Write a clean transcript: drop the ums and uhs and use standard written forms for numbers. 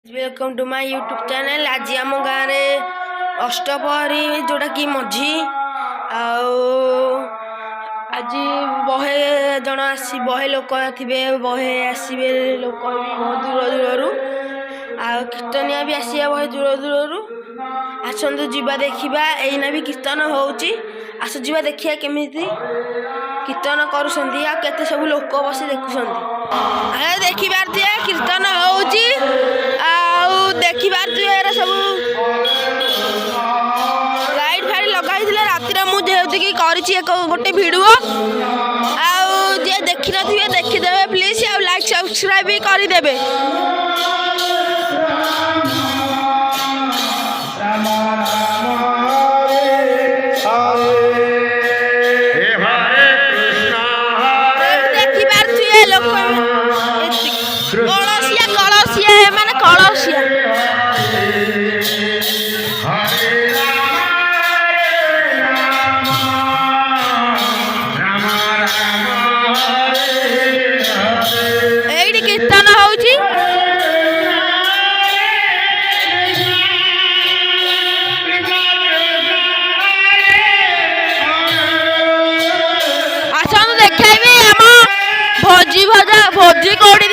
Welcome to my YouTube channel. आज आम गाँव में अष्टपहरी जोटा कि मझी आज बहे जन आसी बहे लोक थे बहे आसवे लोक भी बहुत दूर दूर कीर्तनिया भी आसिया बहे दूर दूर आसतु जीवा देखा एना भी कीर्तन होची आस जीवा देखिया केमिति कीर्तन करुँच केते सब लोक बस देखुं देखिबार कीर्तन होची देखिबार सब लाइट फाइट लगाई रातिर मुझे गोटे भिडियो जे देखी नी देखीदे प्लीज आ लाइक सब्सक्राइब भी करदे। कलसिया कलसिया माने कलसिया कीर्तन होची आसन देखेबी हम भोजी भजा भोजी कोड़ी